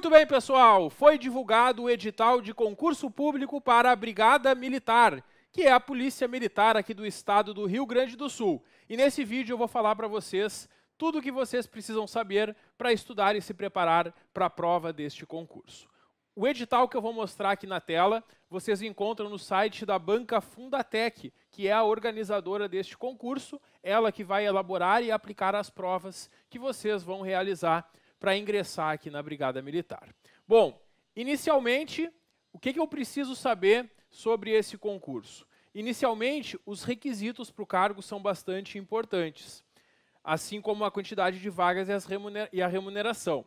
Muito bem, pessoal, foi divulgado o edital de concurso público para a Brigada Militar, que é a Polícia Militar aqui do estado do Rio Grande do Sul. E nesse vídeo eu vou falar para vocês tudo o que vocês precisam saber para estudar e se preparar para a prova deste concurso. O edital que eu vou mostrar aqui na tela, vocês encontram no site da Banca Fundatec, que é a organizadora deste concurso, ela que vai elaborar e aplicar as provas que vocês vão realizar para ingressar aqui na Brigada Militar. Bom, inicialmente, o que eu preciso saber sobre esse concurso? Inicialmente, os requisitos para o cargo são bastante importantes, assim como a quantidade de vagas e a remuneração.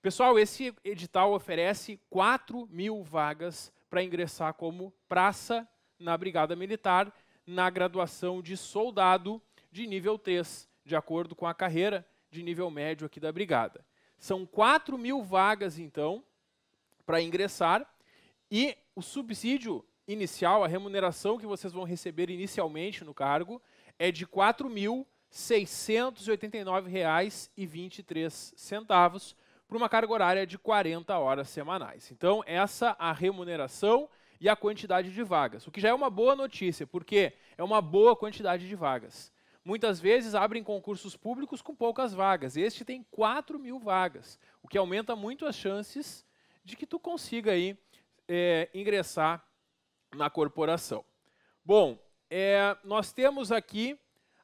Pessoal, esse edital oferece 4.000 vagas para ingressar como praça na Brigada Militar, na graduação de soldado de nível 3, de acordo com a carreira de nível médio aqui da Brigada. São 4.000 vagas, então, para ingressar, e o subsídio inicial, a remuneração que vocês vão receber inicialmente no cargo, é de R$ 4.689,23, por uma carga horária de 40 horas semanais. Então, essa a remuneração e a quantidade de vagas, o que já é uma boa notícia, porque é uma boa quantidade de vagas. Muitas vezes abrem concursos públicos com poucas vagas. Este tem 4.000 vagas, o que aumenta muito as chances de que tu consiga aí, ingressar na corporação. Bom, nós temos aqui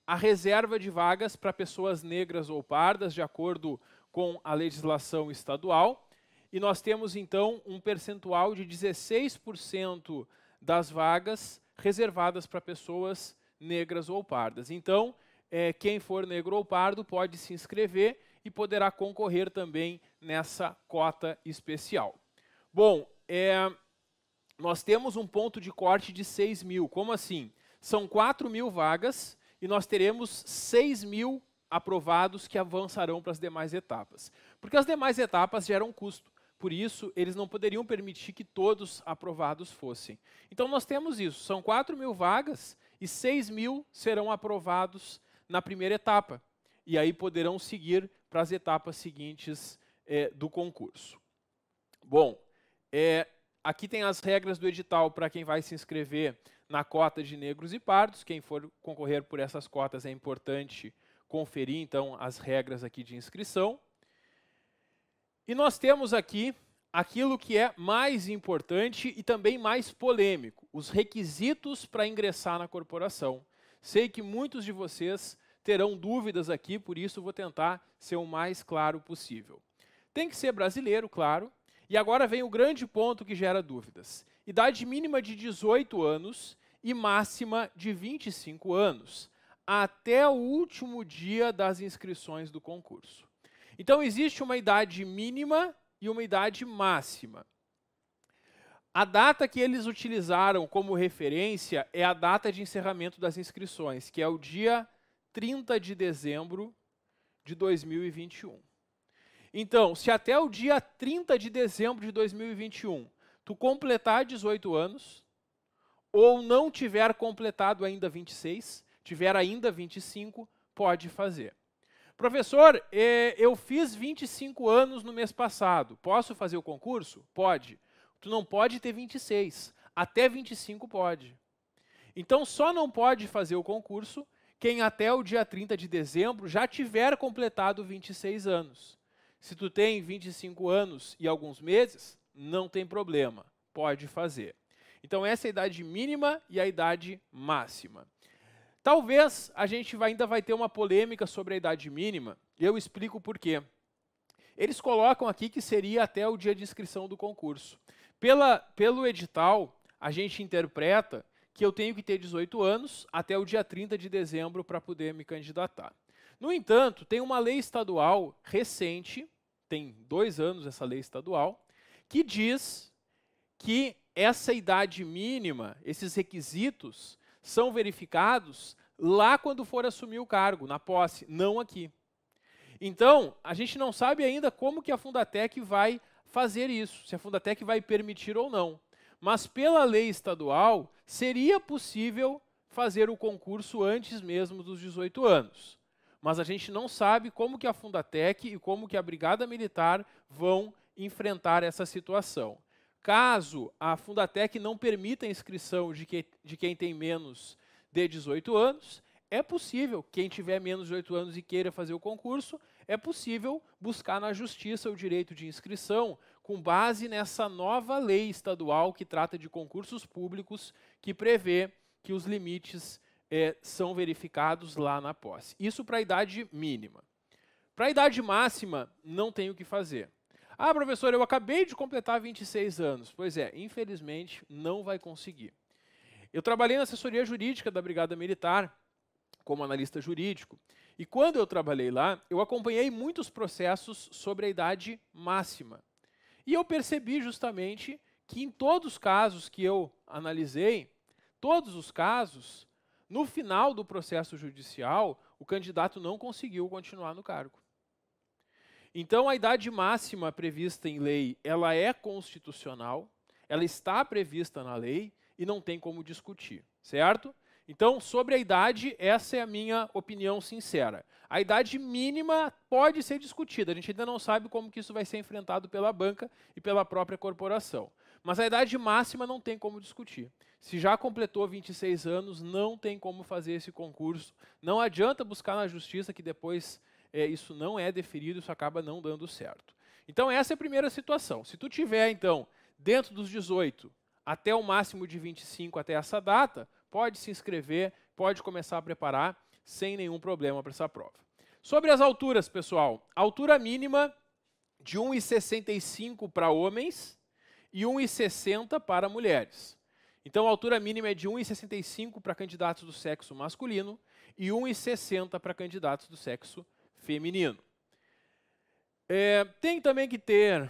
a reserva de vagas para pessoas negras ou pardas, de acordo com a legislação estadual. E nós temos, então, um percentual de 16% das vagas reservadas para pessoas negras ou pardas. Então, quem for negro ou pardo pode se inscrever e poderá concorrer também nessa cota especial. Bom, nós temos um ponto de corte de 6.000. Como assim? São 4.000 vagas e nós teremos 6.000 aprovados que avançarão para as demais etapas. Porque as demais etapas geram custo. Por isso, eles não poderiam permitir que todos aprovados fossem. Então, nós temos isso. São 4.000 vagas e 6.000 serão aprovados na primeira etapa. E aí poderão seguir para as etapas seguintes do concurso. Bom, aqui tem as regras do edital para quem vai se inscrever na cota de negros e pardos. Quem for concorrer por essas cotas é importante conferir, então, as regras aqui de inscrição. E nós temos aqui aquilo que é mais importante e também mais polêmico, os requisitos para ingressar na corporação. Sei que muitos de vocês terão dúvidas aqui, por isso vou tentar ser o mais claro possível. Tem que ser brasileiro, claro, e agora vem o grande ponto que gera dúvidas. Idade mínima de 18 anos e máxima de 25 anos, até o último dia das inscrições do concurso. Então, existe uma idade mínima e uma idade máxima. A data que eles utilizaram como referência é a data de encerramento das inscrições, que é o dia 30 de dezembro de 2021. Então, se até o dia 30 de dezembro de 2021 tu completar 18 anos, ou não tiver completado ainda 26, tiver ainda 25, pode fazer. Professor, eu fiz 25 anos no mês passado, posso fazer o concurso? Pode. Tu não pode ter 26, até 25 pode. Então, só não pode fazer o concurso quem até o dia 30 de dezembro já tiver completado 26 anos. Se tu tem 25 anos e alguns meses, não tem problema, pode fazer. Então, essa é a idade mínima e a idade máxima. Talvez a gente ainda vai ter uma polêmica sobre a idade mínima, e eu explico por quê. Eles colocam aqui que seria até o dia de inscrição do concurso. Pelo edital, a gente interpreta que eu tenho que ter 18 anos até o dia 30 de dezembro para poder me candidatar. No entanto, tem uma lei estadual recente, tem 2 anos essa lei estadual, que diz que essa idade mínima, esses requisitos, são verificados lá quando for assumir o cargo, na posse, não aqui. Então, a gente não sabe ainda como que a Fundatec vai fazer isso, se a Fundatec vai permitir ou não. Mas pela lei estadual, seria possível fazer o concurso antes mesmo dos 18 anos. Mas a gente não sabe como que a Fundatec e como que a Brigada Militar vão enfrentar essa situação. Caso a Fundatec não permita a inscrição de quem tem menos de 18 anos, é possível, quem tiver menos de 18 anos e queira fazer o concurso, é possível buscar na Justiça o direito de inscrição com base nessa nova lei estadual que trata de concursos públicos, que prevê que os limites são verificados lá na posse. Isso para a idade mínima. Para a idade máxima, não tem o que fazer. Ah, professor, eu acabei de completar 26 anos. Pois é, infelizmente, não vai conseguir. Eu trabalhei na assessoria jurídica da Brigada Militar, como analista jurídico, e quando eu trabalhei lá, eu acompanhei muitos processos sobre a idade máxima. E eu percebi justamente que em todos os casos que eu analisei, todos os casos, no final do processo judicial, o candidato não conseguiu continuar no cargo. Então, a idade máxima prevista em lei, ela é constitucional, ela está prevista na lei e não tem como discutir, certo? Então, sobre a idade, essa é a minha opinião sincera. A idade mínima pode ser discutida, a gente ainda não sabe como que isso vai ser enfrentado pela banca e pela própria corporação. Mas a idade máxima não tem como discutir. Se já completou 26 anos, não tem como fazer esse concurso. Não adianta buscar na justiça que depois isso não é deferido, isso acaba não dando certo. Então essa é a primeira situação. Se tu tiver, então, dentro dos 18 até o máximo de 25 até essa data, pode se inscrever, pode começar a preparar sem nenhum problema para essa prova. Sobre as alturas, pessoal, altura mínima de 1,65 para homens e 1,60 para mulheres. Então a altura mínima é de 1,65 para candidatos do sexo masculino e 1,60 para candidatos do sexo feminino. Tem também que ter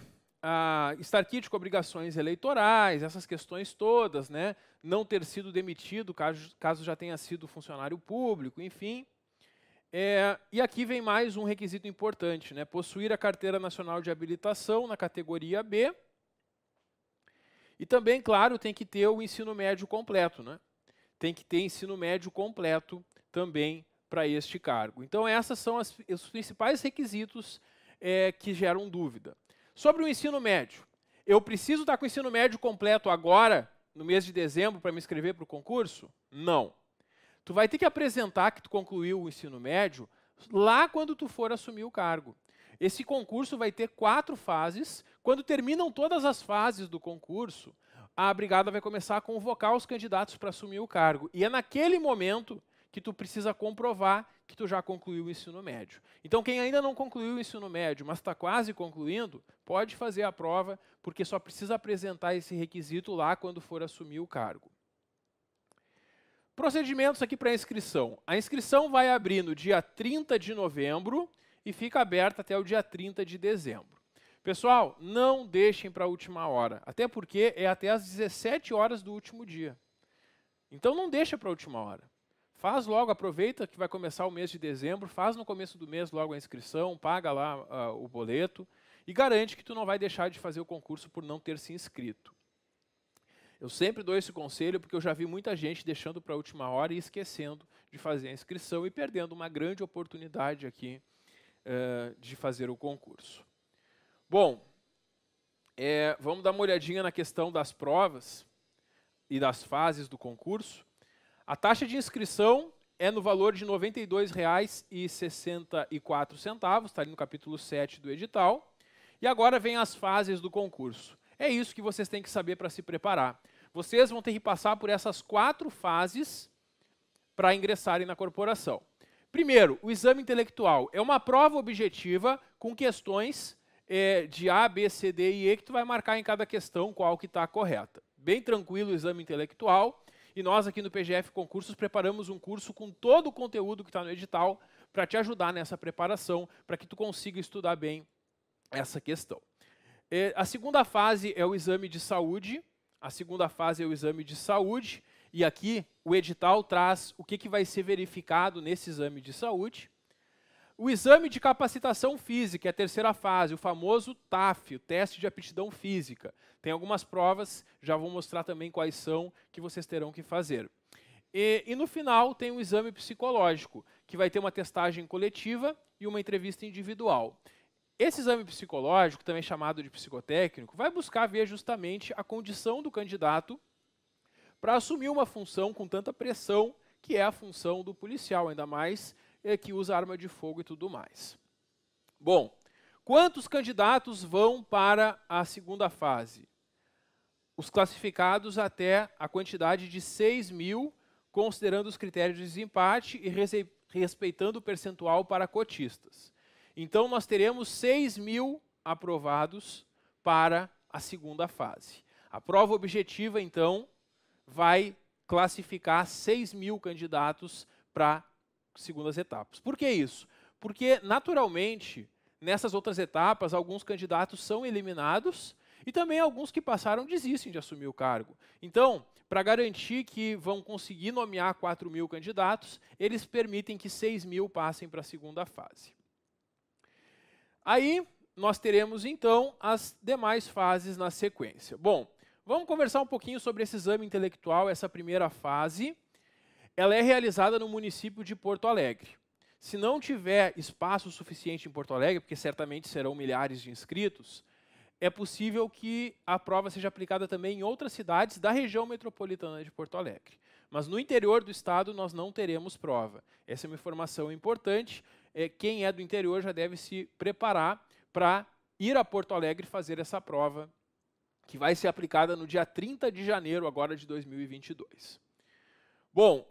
estar quite com obrigações eleitorais, essas questões todas, né? Não ter sido demitido caso já tenha sido funcionário público, enfim. E aqui vem mais um requisito importante, né? Possuir a Carteira Nacional de Habilitação na categoria B. E também, claro, tem que ter o ensino médio completo, né? Tem que ter ensino médio completo também para este cargo. Então, esses são os principais requisitos que geram dúvida. Sobre o ensino médio, eu preciso estar com o ensino médio completo agora, no mês de dezembro, para me inscrever para o concurso? Não. Tu vai ter que apresentar que tu concluiu o ensino médio lá quando tu for assumir o cargo. Esse concurso vai ter 4 fases. Quando terminam todas as fases do concurso, a brigada vai começar a convocar os candidatos para assumir o cargo. E é naquele momento que tu precisa comprovar que tu já concluiu o ensino médio. Então, quem ainda não concluiu o ensino médio, mas está quase concluindo, pode fazer a prova, porque só precisa apresentar esse requisito lá quando for assumir o cargo. Procedimentos aqui para a inscrição. A inscrição vai abrir no dia 30 de novembro e fica aberta até o dia 30 de dezembro. Pessoal, não deixem para a última hora, até porque é até às 17 horas do último dia. Então, não deixa para a última hora. Faz logo, aproveita que vai começar o mês de dezembro, faz no começo do mês logo a inscrição, paga lá o boleto e garante que tu não vai deixar de fazer o concurso por não ter se inscrito. Eu sempre dou esse conselho porque eu já vi muita gente deixando para a última hora e esquecendo de fazer a inscrição e perdendo uma grande oportunidade aqui de fazer o concurso. Bom, vamos dar uma olhadinha na questão das provas e das fases do concurso. A taxa de inscrição é no valor de R$ 92,64, está ali no capítulo 7 do edital. E agora vem as fases do concurso. É isso que vocês têm que saber para se preparar. Vocês vão ter que passar por essas 4 fases para ingressarem na corporação. Primeiro, o exame intelectual. É uma prova objetiva com questões de A, B, C, D e E que tu vai marcar em cada questão qual que está correta. Bem tranquilo o exame intelectual. E nós aqui no PGF Concursos preparamos um curso com todo o conteúdo que está no edital para te ajudar nessa preparação, para que tu consiga estudar bem essa questão. A segunda fase é o exame de saúde. A segunda fase é o exame de saúde. E aqui o edital traz o que vai ser verificado nesse exame de saúde. O exame de capacitação física é a terceira fase, o famoso TAF, o teste de aptidão física. Tem algumas provas, já vou mostrar também quais são, que vocês terão que fazer. E no final tem o exame psicológico, que vai ter uma testagem coletiva e uma entrevista individual. Esse exame psicológico, também chamado de psicotécnico, vai buscar ver justamente a condição do candidato para assumir uma função com tanta pressão, que é a função do policial, ainda mais que usa arma de fogo e tudo mais. Bom, quantos candidatos vão para a segunda fase? Os classificados até a quantidade de 6.000, considerando os critérios de desempate e respeitando o percentual para cotistas. Então, nós teremos 6.000 aprovados para a segunda fase. A prova objetiva, então, vai classificar 6.000 candidatos para segundas etapas. Por que isso? Porque, naturalmente, nessas outras etapas, alguns candidatos são eliminados e também alguns que passaram desistem de assumir o cargo. Então, para garantir que vão conseguir nomear 4.000 candidatos, eles permitem que 6.000 passem para a segunda fase. Aí, nós teremos, então, as demais fases na sequência. Bom, vamos conversar um pouquinho sobre esse exame intelectual, essa primeira fase. Ela é realizada no município de Porto Alegre. Se não tiver espaço suficiente em Porto Alegre, porque certamente serão milhares de inscritos, é possível que a prova seja aplicada também em outras cidades da região metropolitana de Porto Alegre. Mas no interior do estado nós não teremos prova. Essa é uma informação importante. Quem é do interior já deve se preparar para ir a Porto Alegre fazer essa prova, que vai ser aplicada no dia 30 de janeiro agora de 2022. Bom,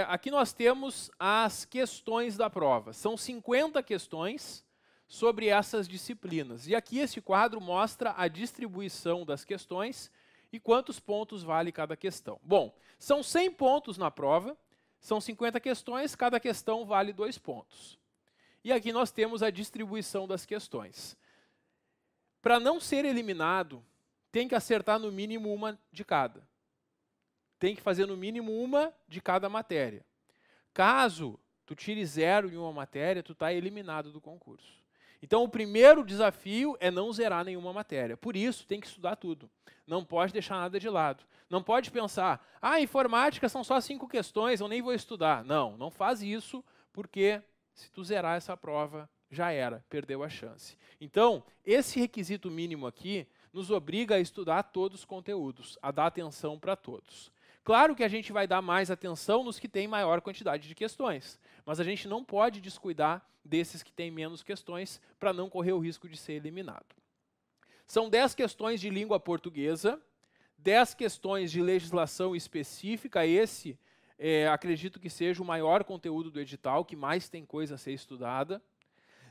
aqui nós temos as questões da prova. São 50 questões sobre essas disciplinas. E aqui esse quadro mostra a distribuição das questões e quantos pontos vale cada questão. Bom, são 100 pontos na prova, são 50 questões, cada questão vale 2 pontos. E aqui nós temos a distribuição das questões. Para não ser eliminado, tem que acertar no mínimo uma de cada. Tem que fazer no mínimo uma de cada matéria. Caso tu tire 0 em uma matéria, tu está eliminado do concurso. Então, o primeiro desafio é não zerar nenhuma matéria. Por isso, tem que estudar tudo. Não pode deixar nada de lado. Não pode pensar, informática são só 5 questões, eu nem vou estudar. Não, não faz isso, porque se tu zerar essa prova, já era, perdeu a chance. Então, esse requisito mínimo aqui nos obriga a estudar todos os conteúdos, a dar atenção para todos. Claro que a gente vai dar mais atenção nos que têm maior quantidade de questões, mas a gente não pode descuidar desses que têm menos questões para não correr o risco de ser eliminado. São 10 questões de língua portuguesa, 10 questões de legislação específica, esse acredito que seja o maior conteúdo do edital, que mais tem coisa a ser estudada,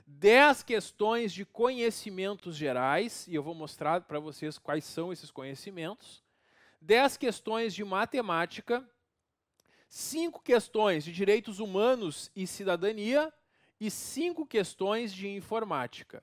10 questões de conhecimentos gerais, e eu vou mostrar para vocês quais são esses conhecimentos, 10 questões de matemática, 5 questões de direitos humanos e cidadania e 5 questões de informática.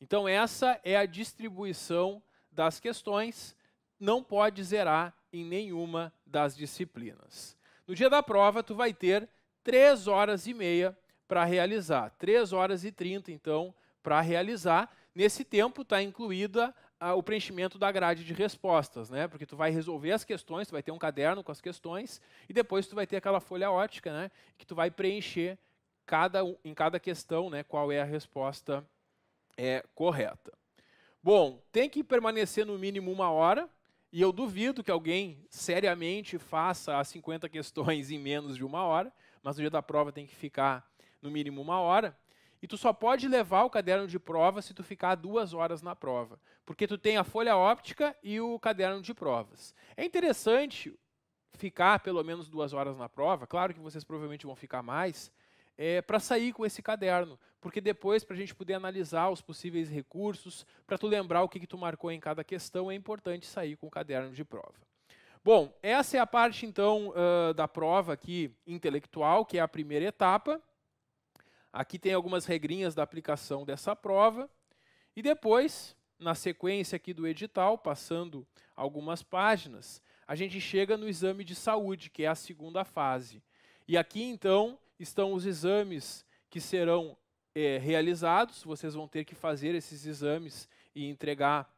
Então essa é a distribuição das questões, não pode zerar em nenhuma das disciplinas. No dia da prova, tu vai ter 3 horas e meia para realizar, 3 horas e 30, então, para realizar. Nesse tempo está incluída o preenchimento da grade de respostas, né? Porque tu vai resolver as questões, tu vai ter um caderno com as questões e depois tu vai ter aquela folha ótica, né? Que tu vai preencher em cada questão, né? Qual é a resposta correta. Bom, tem que permanecer no mínimo 1 hora e eu duvido que alguém seriamente faça as 50 questões em menos de 1 hora, mas no dia da prova tem que ficar no mínimo 1 hora. E tu só pode levar o caderno de prova se tu ficar 2 horas na prova, porque tu tem a folha óptica e o caderno de provas. É interessante ficar pelo menos 2 horas na prova, claro que vocês provavelmente vão ficar mais, para sair com esse caderno, porque depois, para a gente poder analisar os possíveis recursos, para tu lembrar o que tu marcou em cada questão, é importante sair com o caderno de prova. Bom, essa é a parte, então, da prova aqui intelectual, que é a primeira etapa. Aqui tem algumas regrinhas da aplicação dessa prova. E depois, na sequência aqui do edital, passando algumas páginas, a gente chega no exame de saúde, que é a segunda fase. E aqui, então, estão os exames que serão realizados. Vocês vão ter que fazer esses exames e entregar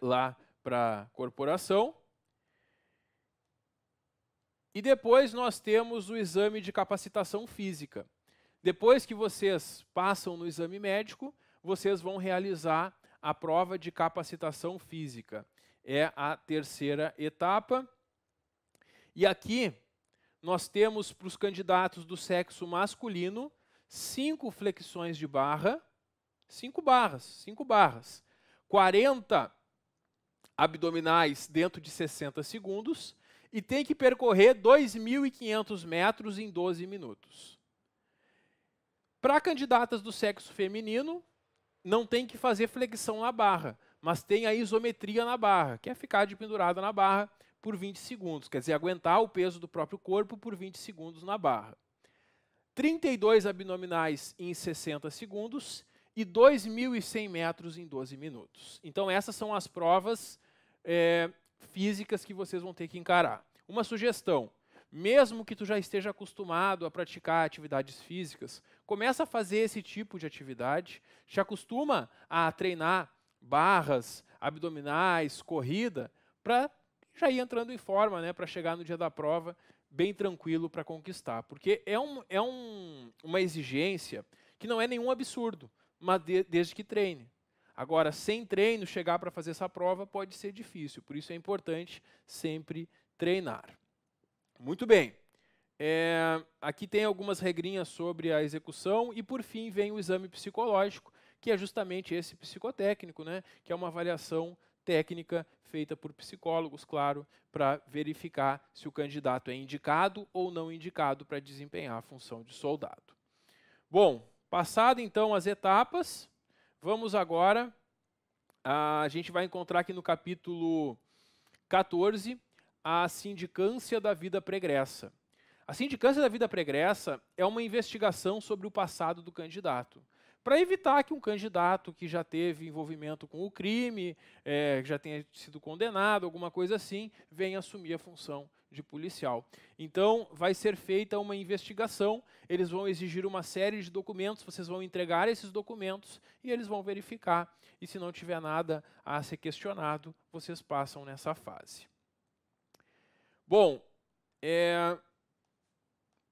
lá para a corporação. E depois nós temos o exame de capacitação física. Depois que vocês passam no exame médico, vocês vão realizar a prova de capacitação física. É a terceira etapa. E aqui nós temos para os candidatos do sexo masculino 5 flexões de barra, 5 barras, 40 abdominais dentro de 60 segundos e tem que percorrer 2.500 metros em 12 minutos. Para candidatas do sexo feminino, não tem que fazer flexão na barra, mas tem a isometria na barra, que é ficar de pendurada na barra por 20 segundos, quer dizer, aguentar o peso do próprio corpo por 20 segundos na barra. 32 abdominais em 60 segundos e 2.100 metros em 12 minutos. Então essas são as provas físicas que vocês vão ter que encarar. Uma sugestão, mesmo que tu já esteja acostumado a praticar atividades físicas, começa a fazer esse tipo de atividade, te acostuma a treinar barras, abdominais, corrida, para já ir entrando em forma, né, para chegar no dia da prova bem tranquilo para conquistar. Porque é uma exigência que não é nenhum absurdo, mas desde que treine. Agora, sem treino, chegar para fazer essa prova pode ser difícil, por isso é importante sempre treinar. Muito bem. Aqui tem algumas regrinhas sobre a execução e, por fim, vem o exame psicológico, que é justamente esse psicotécnico, né, que é uma avaliação técnica feita por psicólogos, claro, para verificar se o candidato é indicado ou não indicado para desempenhar a função de soldado. Bom, passado então as etapas, vamos agora, a gente vai encontrar aqui no capítulo 14, a sindicância da vida pregressa. A sindicância da vida pregressa é uma investigação sobre o passado do candidato, para evitar que um candidato que já teve envolvimento com o crime, já tenha sido condenado, alguma coisa assim, venha assumir a função de policial. Então, vai ser feita uma investigação, eles vão exigir uma série de documentos, vocês vão entregar esses documentos e eles vão verificar. E se não tiver nada a ser questionado, vocês passam nessa fase. Bom,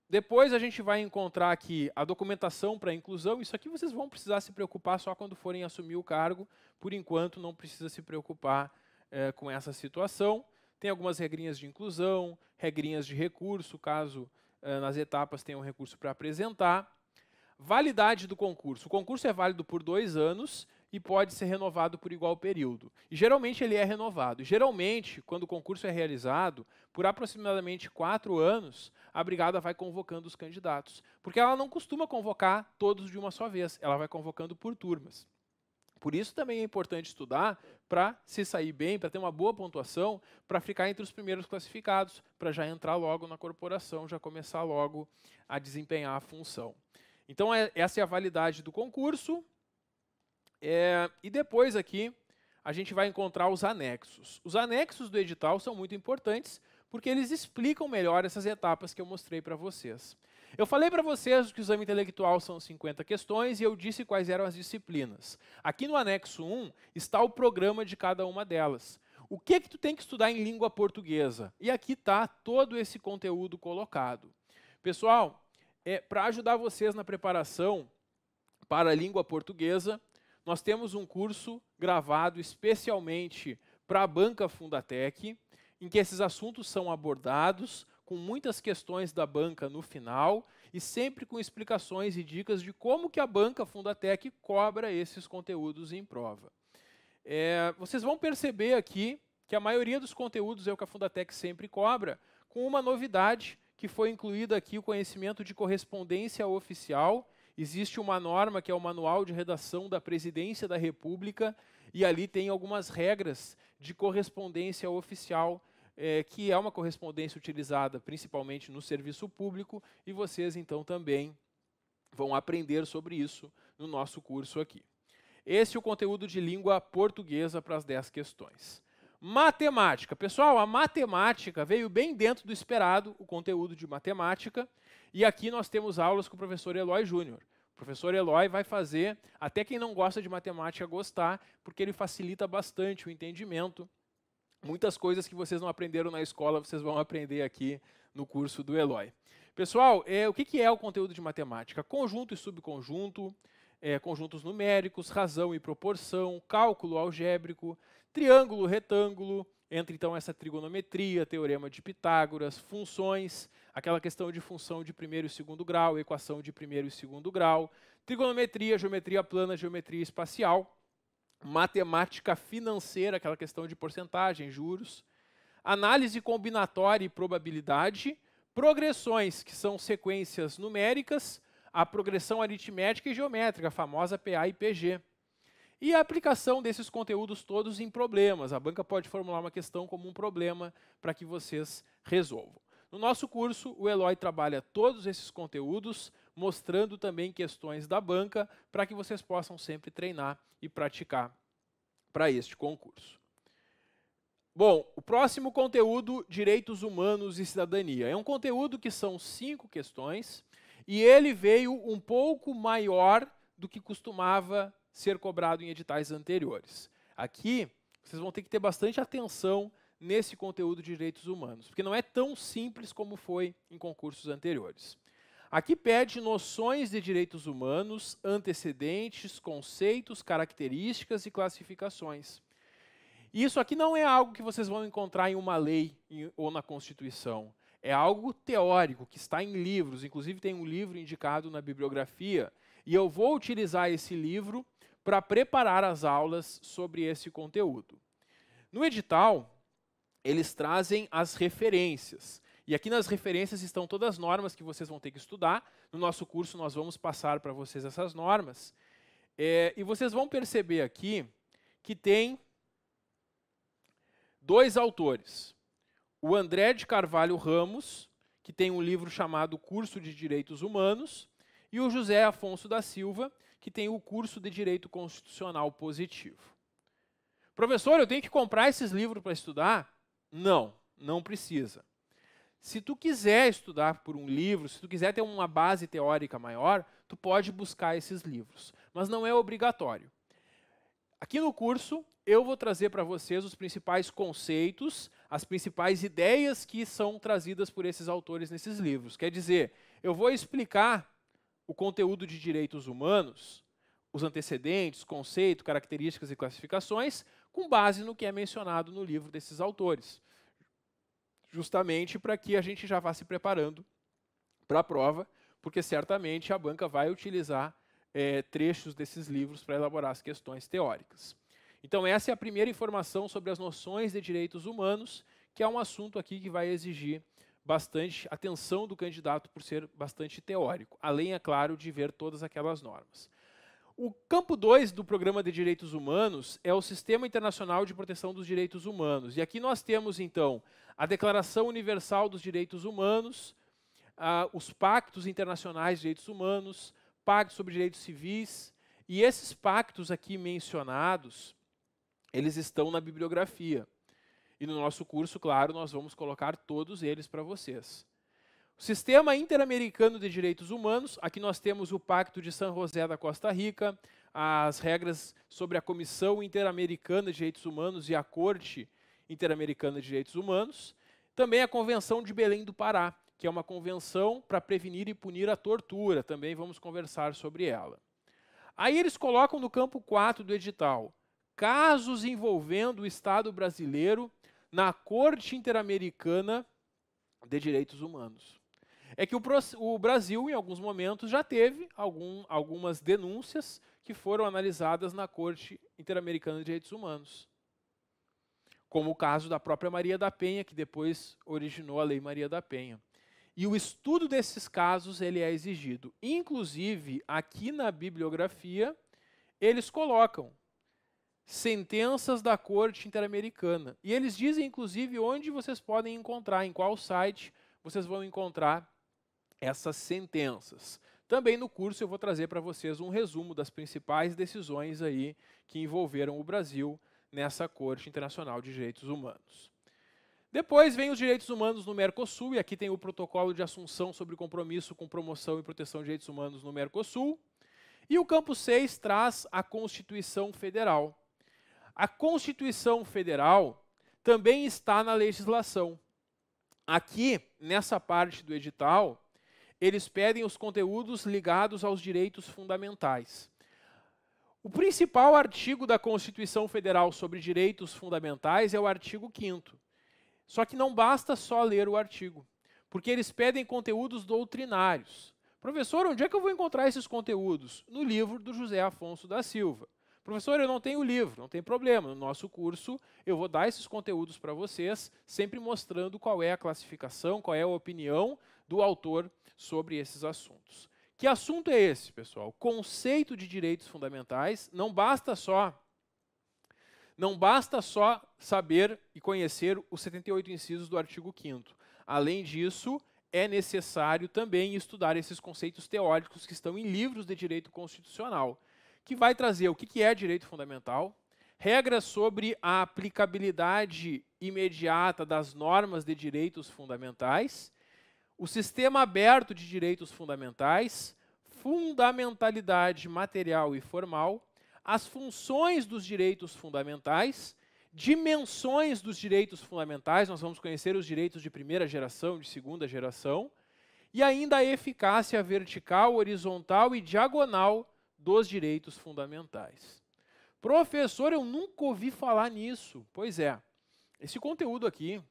depois a gente vai encontrar aqui a documentação para inclusão. Isso aqui vocês vão precisar se preocupar só quando forem assumir o cargo. Por enquanto, não precisa se preocupar com essa situação. Tem algumas regrinhas de inclusão, regrinhas de recurso, caso nas etapas tenha um recurso para apresentar. Validade do concurso. O concurso é válido por 2 anos e pode ser renovado por igual período. E geralmente ele é renovado. E geralmente, quando o concurso é realizado, por aproximadamente 4 anos, a brigada vai convocando os candidatos. Porque ela não costuma convocar todos de uma só vez, ela vai convocando por turmas. Por isso também é importante estudar para se sair bem, para ter uma boa pontuação, para ficar entre os primeiros classificados, para já entrar logo na corporação, já começar logo a desempenhar a função. Então essa é a validade do concurso. E depois aqui a gente vai encontrar os anexos. Os anexos do edital são muito importantes porque eles explicam melhor essas etapas que eu mostrei para vocês. Eu falei para vocês que o exame intelectual são 50 questões e eu disse quais eram as disciplinas. Aqui no anexo 1 está o programa de cada uma delas. O que tu tem que estudar em língua portuguesa? E aqui está todo esse conteúdo colocado. Pessoal, para ajudar vocês na preparação para a língua portuguesa, nós temos um curso gravado especialmente para a Banca Fundatec, em que esses assuntos são abordados, com muitas questões da banca no final, e sempre com explicações e dicas de como que a Banca Fundatec cobra esses conteúdos em prova. Vocês vão perceber aqui que a maioria dos conteúdos é o que a Fundatec sempre cobra, com uma novidade que foi incluída aqui, o conhecimento de correspondência oficial. Existe uma norma que é o Manual de Redação da Presidência da República e ali tem algumas regras de correspondência oficial, que é uma correspondência utilizada principalmente no serviço público e vocês então também vão aprender sobre isso no nosso curso aqui. Esse é o conteúdo de língua portuguesa para as 10 questões. Matemática. Pessoal, a matemática veio bem dentro do esperado, o conteúdo de matemática. E aqui nós temos aulas com o professor Eloy Júnior. O professor Eloy vai fazer, até quem não gosta de matemática gostar, porque ele facilita bastante o entendimento. Muitas coisas que vocês não aprenderam na escola, vocês vão aprender aqui no curso do Eloy. Pessoal, o que é o conteúdo de matemática? Conjunto e subconjunto, conjuntos numéricos, razão e proporção, cálculo algébrico, triângulo, retângulo, entra então essa trigonometria, teorema de Pitágoras, funções, aquela questão de função de primeiro e segundo grau, equação de primeiro e segundo grau, trigonometria, geometria plana, geometria espacial, matemática financeira, aquela questão de porcentagem, juros, análise combinatória e probabilidade, progressões, que são sequências numéricas, a progressão aritmética e geométrica, a famosa PA e PG. E a aplicação desses conteúdos todos em problemas. A banca pode formular uma questão como um problema para que vocês resolvam. No nosso curso, o Eloy trabalha todos esses conteúdos, mostrando também questões da banca, para que vocês possam sempre treinar e praticar para este concurso. Bom, o próximo conteúdo, Direitos Humanos e Cidadania. É um conteúdo que são 5 questões, e ele veio um pouco maior do que costumava ser cobrado em editais anteriores. Aqui, vocês vão ter que ter bastante atenção nesse conteúdo de direitos humanos, porque não é tão simples como foi em concursos anteriores. Aqui pede noções de direitos humanos, antecedentes, conceitos, características e classificações. E isso aqui não é algo que vocês vão encontrar em uma lei ou na Constituição. É algo teórico, que está em livros. Inclusive tem um livro indicado na bibliografia, e eu vou utilizar esse livro para preparar as aulas sobre esse conteúdo. No edital, eles trazem as referências. E aqui nas referências estão todas as normas que vocês vão ter que estudar. No nosso curso nós vamos passar para vocês essas normas. E vocês vão perceber aqui que tem 2 autores. O André de Carvalho Ramos, que tem um livro chamado Curso de Direitos Humanos, e o José Afonso da Silva, que tem o curso de Direito Constitucional Positivo. Professor, eu tenho que comprar esses livros para estudar? Não, não precisa. Se tu quiser estudar por um livro, se tu quiser ter uma base teórica maior, tu pode buscar esses livros, mas não é obrigatório. Aqui no curso, eu vou trazer para vocês os principais conceitos, as principais ideias que são trazidas por esses autores nesses livros. Quer dizer, eu vou explicar o conteúdo de direitos humanos, os antecedentes, conceito, características e classificações, com base no que é mencionado no livro desses autores. Justamente para que a gente já vá se preparando para a prova, porque certamente a banca vai utilizar trechos desses livros para elaborar as questões teóricas. Então essa é a primeira informação sobre as noções de direitos humanos, que é um assunto aqui que vai exigir bastante atenção do candidato por ser bastante teórico, além, é claro, de ver todas aquelas normas. O campo 2 do Programa de Direitos Humanos é o Sistema Internacional de Proteção dos Direitos Humanos. E aqui nós temos, então, a Declaração Universal dos Direitos Humanos, os pactos internacionais de direitos humanos, pactos sobre direitos civis, e esses pactos aqui mencionados, eles estão na bibliografia. E no nosso curso, claro, nós vamos colocar todos eles para vocês. O Sistema Interamericano de Direitos Humanos, aqui nós temos o Pacto de San José da Costa Rica, as regras sobre a Comissão Interamericana de Direitos Humanos e a Corte Interamericana de Direitos Humanos, também a Convenção de Belém do Pará, que é uma convenção para prevenir e punir a tortura, também vamos conversar sobre ela. Aí eles colocam no campo 4 do edital, casos envolvendo o Estado brasileiro na Corte Interamericana de Direitos Humanos. É que o Brasil, em alguns momentos, já teve algumas denúncias que foram analisadas na Corte Interamericana de Direitos Humanos. Como o caso da própria Maria da Penha, que depois originou a Lei Maria da Penha. E o estudo desses casos ele é exigido. Inclusive, aqui na bibliografia, eles colocam sentenças da Corte Interamericana. E eles dizem, inclusive, onde vocês podem encontrar, em qual site vocês vão encontrar essas sentenças. Também no curso eu vou trazer para vocês um resumo das principais decisões aí que envolveram o Brasil nessa Corte Internacional de Direitos Humanos. Depois vem os direitos humanos no Mercosul, e aqui tem o protocolo de assunção sobre compromisso com promoção e proteção de direitos humanos no Mercosul. E o campo 6 traz a Constituição Federal. A Constituição Federal também está na legislação. Aqui, nessa parte do edital, eles pedem os conteúdos ligados aos direitos fundamentais. O principal artigo da Constituição Federal sobre direitos fundamentais é o artigo 5º. Só que não basta só ler o artigo, porque eles pedem conteúdos doutrinários. Professor, onde é que eu vou encontrar esses conteúdos? No livro do José Afonso da Silva. Professor, eu não tenho o livro, não tem problema. No nosso curso, eu vou dar esses conteúdos para vocês, sempre mostrando qual é a classificação, qual é a opinião do autor sobre esses assuntos. Que assunto é esse, pessoal? Conceito de direitos fundamentais. Não basta só saber e conhecer os 78 incisos do artigo 5º. Além disso, é necessário também estudar esses conceitos teóricos que estão em livros de direito constitucional, que vai trazer o que é direito fundamental, regras sobre a aplicabilidade imediata das normas de direitos fundamentais, o sistema aberto de direitos fundamentais, fundamentalidade material e formal, as funções dos direitos fundamentais, dimensões dos direitos fundamentais, nós vamos conhecer os direitos de primeira geração, de segunda geração, e ainda a eficácia vertical, horizontal e diagonal dos direitos fundamentais. Professor, eu nunca ouvi falar nisso. Pois é, esse conteúdo aqui,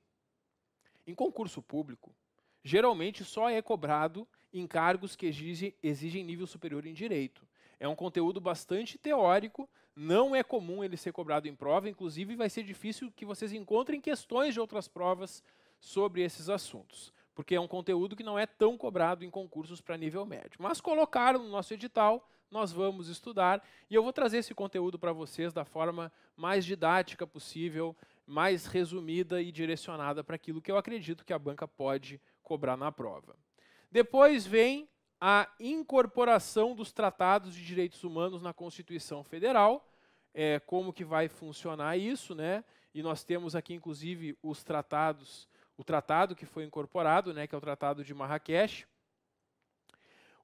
em concurso público, geralmente só é cobrado em cargos que exigem nível superior em direito. É um conteúdo bastante teórico, não é comum ele ser cobrado em prova, inclusive vai ser difícil que vocês encontrem questões de outras provas sobre esses assuntos, porque é um conteúdo que não é tão cobrado em concursos para nível médio. Mas colocaram no nosso edital, nós vamos estudar, e eu vou trazer esse conteúdo para vocês da forma mais didática possível, mais resumida e direcionada para aquilo que eu acredito que a banca pode cobrar na prova. Depois vem a incorporação dos tratados de direitos humanos na Constituição Federal, como que vai funcionar isso, né? E nós temos aqui, inclusive, os tratados, o tratado que foi incorporado, né, que é o Tratado de Marrakech.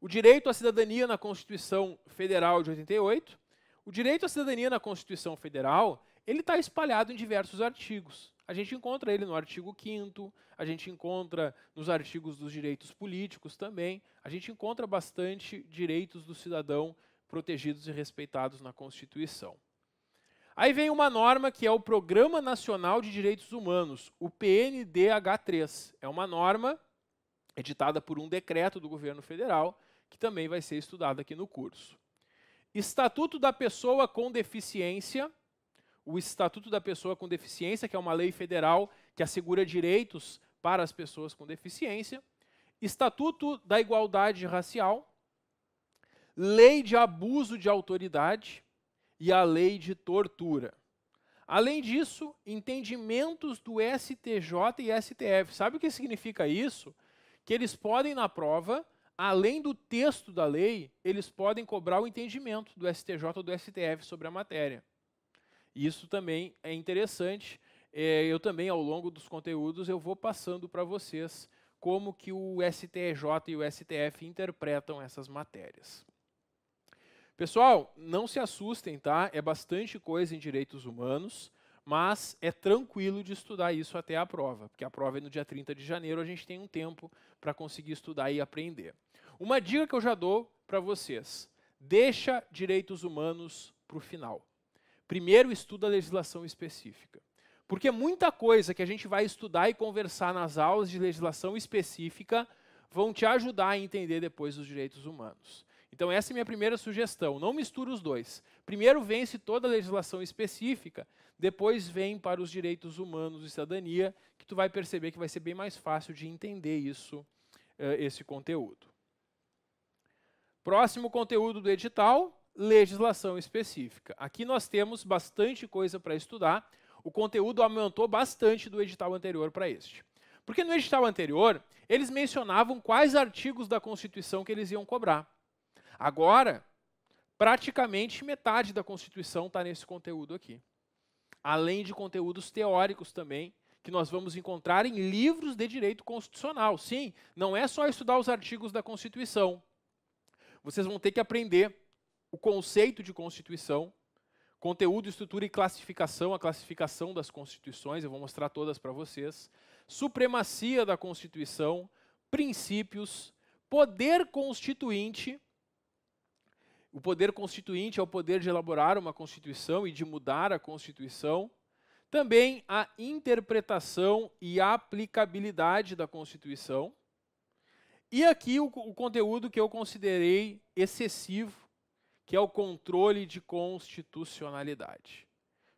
O direito à cidadania na Constituição Federal de 88. O direito à cidadania na Constituição Federal, ele está espalhado em diversos artigos. A gente encontra ele no artigo 5º, a gente encontra nos artigos dos direitos políticos também, a gente encontra bastante direitos do cidadão protegidos e respeitados na Constituição. Aí vem uma norma que é o Programa Nacional de Direitos Humanos, o PNDH3. É uma norma editada por um decreto do governo federal, que também vai ser estudado aqui no curso. Estatuto da Pessoa com Deficiência. O Estatuto da Pessoa com Deficiência, que é uma lei federal que assegura direitos para as pessoas com deficiência. Estatuto da Igualdade Racial. Lei de Abuso de Autoridade e a Lei de Tortura. Além disso, entendimentos do STJ e STF. Sabe o que significa isso? Que eles podem, na prova, além do texto da lei, eles podem cobrar o entendimento do STJ ou do STF sobre a matéria. Isso também é interessante. Eu também, ao longo dos conteúdos, eu vou passando para vocês como que o STJ e o STF interpretam essas matérias. Pessoal, não se assustem, tá? É bastante coisa em direitos humanos, mas é tranquilo de estudar isso até a prova, porque a prova é no dia 30 de janeiro, a gente tem um tempo para conseguir estudar e aprender. Uma dica que eu já dou para vocês, deixa direitos humanos para o final. Primeiro estuda a legislação específica, porque muita coisa que a gente vai estudar e conversar nas aulas de legislação específica vão te ajudar a entender depois os direitos humanos. Então essa é a minha primeira sugestão, não mistura os dois. Primeiro vence toda a legislação específica, depois vem para os direitos humanos e cidadania, que tu vai perceber que vai ser bem mais fácil de entender isso, esse conteúdo. Próximo conteúdo do edital, legislação específica. Aqui nós temos bastante coisa para estudar, o conteúdo aumentou bastante do edital anterior para este. Porque no edital anterior, eles mencionavam quais artigos da Constituição que eles iam cobrar. Agora, praticamente metade da Constituição está nesse conteúdo aqui. Além de conteúdos teóricos também, que nós vamos encontrar em livros de direito constitucional. Sim, não é só estudar os artigos da Constituição. Vocês vão ter que aprender o conceito de Constituição, conteúdo, estrutura e classificação, a classificação das Constituições, eu vou mostrar todas para vocês, supremacia da Constituição, princípios, poder constituinte, O poder constituinte é o poder de elaborar uma Constituição e de mudar a Constituição. Também a interpretação e aplicabilidade da Constituição. E aqui o conteúdo que eu considerei excessivo, que é o controle de constitucionalidade.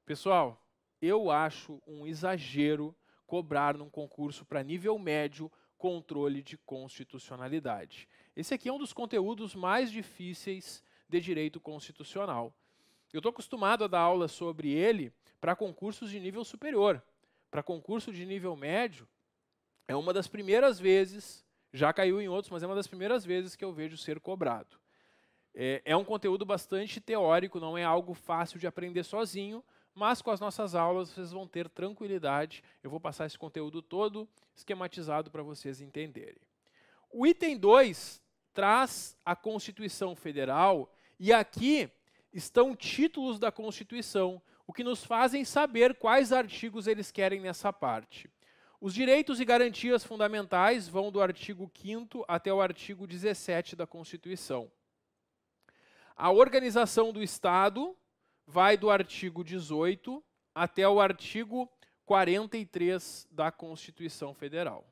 Pessoal, eu acho um exagero cobrar num concurso para nível médio controle de constitucionalidade. Esse aqui é um dos conteúdos mais difíceis de direito constitucional. Eu estou acostumado a dar aula sobre ele para concursos de nível superior. Para concurso de nível médio, é uma das primeiras vezes, já caiu em outros, mas é uma das primeiras vezes que eu vejo ser cobrado. É um conteúdo bastante teórico, não é algo fácil de aprender sozinho, mas com as nossas aulas vocês vão ter tranquilidade. Eu vou passar esse conteúdo todo esquematizado para vocês entenderem. O item 2 traz a Constituição Federal e aqui estão títulos da Constituição, o que nos fazem saber quais artigos eles querem nessa parte. Os direitos e garantias fundamentais vão do artigo 5º até o artigo 17 da Constituição. A organização do Estado vai do artigo 18 até o artigo 43 da Constituição Federal.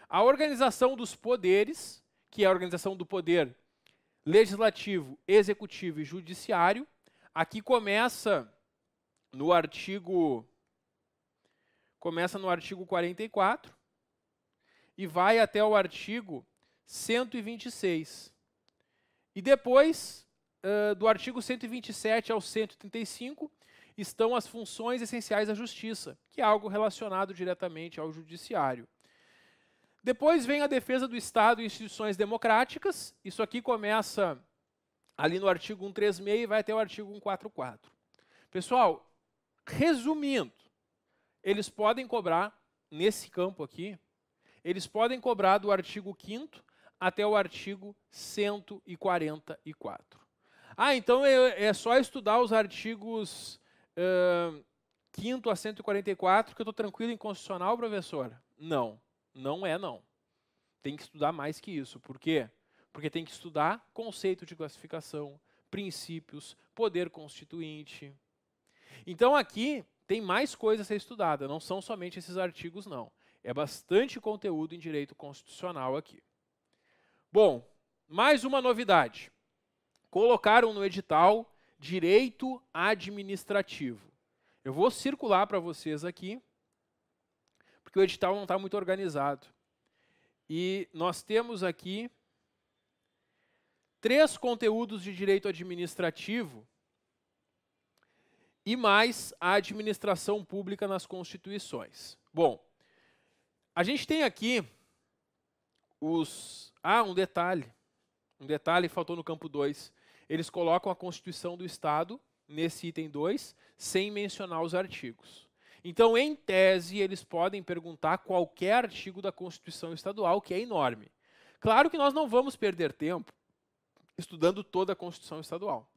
A organização dos poderes, que é a organização do poder legislativo, executivo e judiciário, aqui começa no artigo 44 e vai até o artigo 126. E depois, do artigo 127 ao 135, estão as funções essenciais da justiça, que é algo relacionado diretamente ao judiciário. Depois vem a defesa do Estado e instituições democráticas. Isso aqui começa ali no artigo 136 e vai até o artigo 144. Pessoal, resumindo, eles podem cobrar, nesse campo aqui, eles podem cobrar do artigo 5º até o artigo 144. Ah, então é só estudar os artigos 5º a 144 que eu estou tranquilo em constitucional, professora? Não, não é não. Tem que estudar mais que isso. Por quê? Porque tem que estudar conceito de classificação, princípios, poder constituinte. Então aqui tem mais coisa a ser estudada, não são somente esses artigos não. É bastante conteúdo em direito constitucional aqui. Bom, mais uma novidade. Colocaram no edital direito administrativo. Eu vou circular para vocês aqui, porque o edital não está muito organizado. E nós temos aqui 3 conteúdos de direito administrativo e mais a administração pública nas constituições. Bom, a gente tem aqui os... um detalhe faltou no campo 2. Eles colocam a Constituição do Estado nesse item 2, sem mencionar os artigos. Então, em tese, eles podem perguntar qualquer artigo da Constituição Estadual, que é enorme. Claro que nós não vamos perder tempo estudando toda a Constituição Estadual.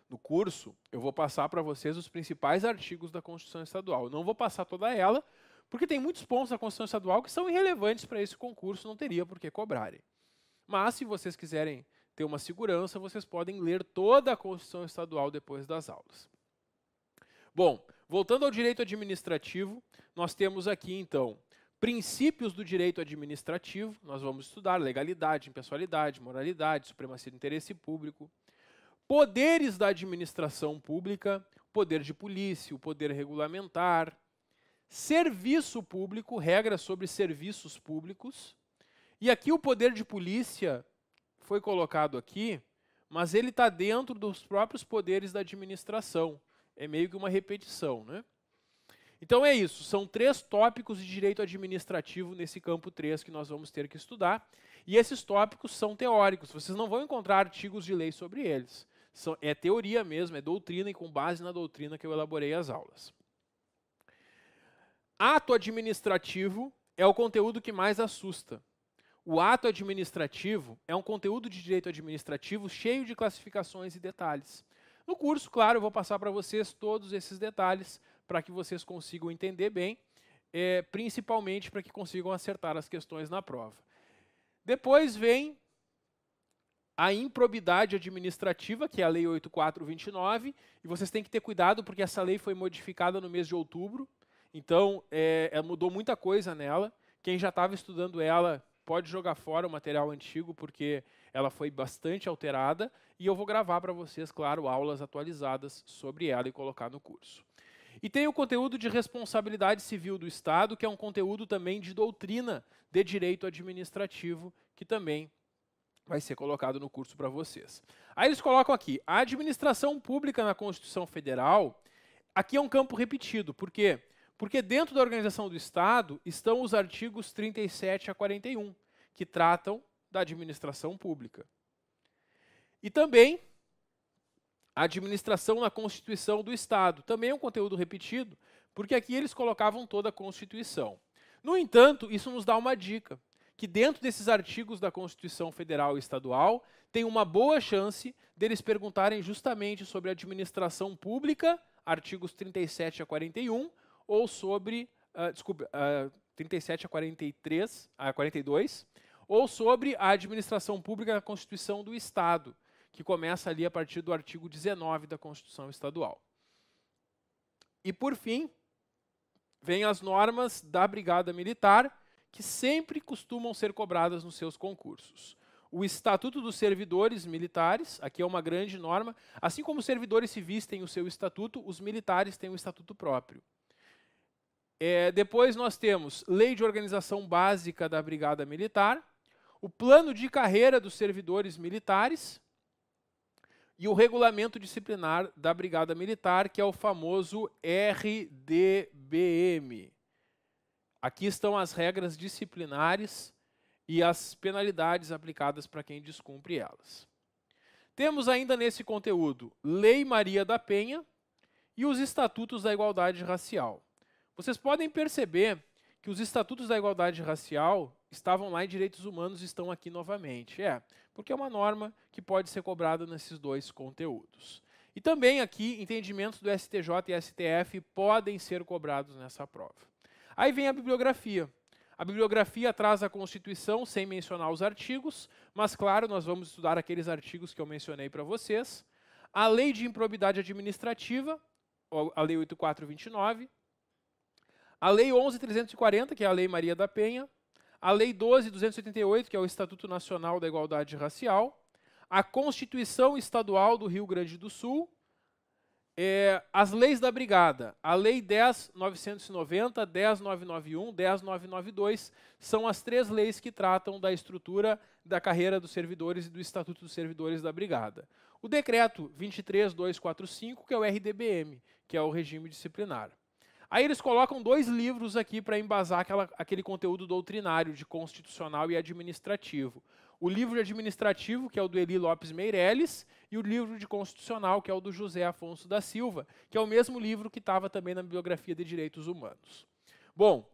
No curso, eu vou passar para vocês os principais artigos da Constituição Estadual. Eu não vou passar toda ela, porque tem muitos pontos da Constituição Estadual que são irrelevantes para esse concurso, não teria por que cobrarem. Mas, se vocês quiserem ter uma segurança, vocês podem ler toda a Constituição Estadual depois das aulas. Bom, voltando ao direito administrativo, nós temos aqui, então, princípios do direito administrativo. Nós vamos estudar legalidade, impessoalidade, moralidade, supremacia do interesse público. Poderes da administração pública, poder de polícia, o poder regulamentar. Serviço público, regras sobre serviços públicos. E aqui o poder de polícia foi colocado aqui, mas ele está dentro dos próprios poderes da administração. É meio que uma repetição, né? Então é isso, são 3 tópicos de direito administrativo nesse campo 3 que nós vamos ter que estudar. E esses tópicos são teóricos, vocês não vão encontrar artigos de lei sobre eles. É teoria mesmo, é doutrina e com base na doutrina que eu elaborei as aulas. Ato administrativo é o conteúdo que mais assusta. O ato administrativo é um conteúdo de direito administrativo cheio de classificações e detalhes. No curso, claro, eu vou passar para vocês todos esses detalhes para que vocês consigam entender bem, principalmente para que consigam acertar as questões na prova. Depois vem a improbidade administrativa, que é a Lei 8.429, e vocês têm que ter cuidado porque essa lei foi modificada no mês de outubro, então mudou muita coisa nela. Quem já estava estudando ela pode jogar fora o material antigo porque ela foi bastante alterada, e eu vou gravar para vocês, claro, aulas atualizadas sobre ela e colocar no curso. E tem o conteúdo de responsabilidade civil do Estado, que é um conteúdo também de doutrina de direito administrativo, que também vai ser colocado no curso para vocês. Aí eles colocam aqui, a administração pública na Constituição Federal, aqui é um campo repetido. Por quê? Porque dentro da organização do Estado estão os artigos 37 a 41, que tratam da administração pública. E também a administração na Constituição do Estado. Também é um conteúdo repetido, porque aqui eles colocavam toda a Constituição. No entanto, isso nos dá uma dica, que dentro desses artigos da Constituição Federal e Estadual, tem uma boa chance deles perguntarem justamente sobre a administração pública, artigos 37 a 41, ou sobre, 37 a 43, a 42, ou sobre a administração pública na Constituição do Estado, que começa ali a partir do artigo 19 da Constituição Estadual. E, por fim, vem as normas da Brigada Militar, que sempre costumam ser cobradas nos seus concursos. O Estatuto dos Servidores Militares, aqui é uma grande norma, assim como os servidores civis têm o seu estatuto, os militares têm um estatuto próprio. Depois nós temos Lei de Organização Básica da Brigada Militar, o Plano de Carreira dos Servidores Militares e o Regulamento Disciplinar da Brigada Militar, que é o famoso RDBM. Aqui estão as regras disciplinares e as penalidades aplicadas para quem descumpre elas. Temos ainda nesse conteúdo Lei Maria da Penha e os Estatutos da Igualdade Racial. Vocês podem perceber que os Estatutos da Igualdade Racial estavam lá em Direitos Humanos e estão aqui novamente. Porque é uma norma que pode ser cobrada nesses dois conteúdos. E também aqui, entendimentos do STJ e STF podem ser cobrados nessa prova. Aí vem a bibliografia. A bibliografia traz a Constituição sem mencionar os artigos, mas claro, nós vamos estudar aqueles artigos que eu mencionei para vocês. A Lei de Improbidade Administrativa, a Lei 8.429, a Lei 11.340, que é a Lei Maria da Penha, a Lei 12.288, que é o Estatuto Nacional da Igualdade Racial, a Constituição Estadual do Rio Grande do Sul, as leis da Brigada, a Lei 10.990, 10.991, 10.992, são as três leis que tratam da estrutura da carreira dos servidores e do Estatuto dos Servidores da Brigada. O Decreto 23.245, que é o RDBM, que é o regime disciplinar. Aí eles colocam dois livros aqui para embasar aquele conteúdo doutrinário de constitucional e administrativo. O livro de administrativo, que é o do Eli Lopes Meireles, e o livro de constitucional, que é o do José Afonso da Silva, que é o mesmo livro que estava também na bibliografia de Direitos Humanos. Bom,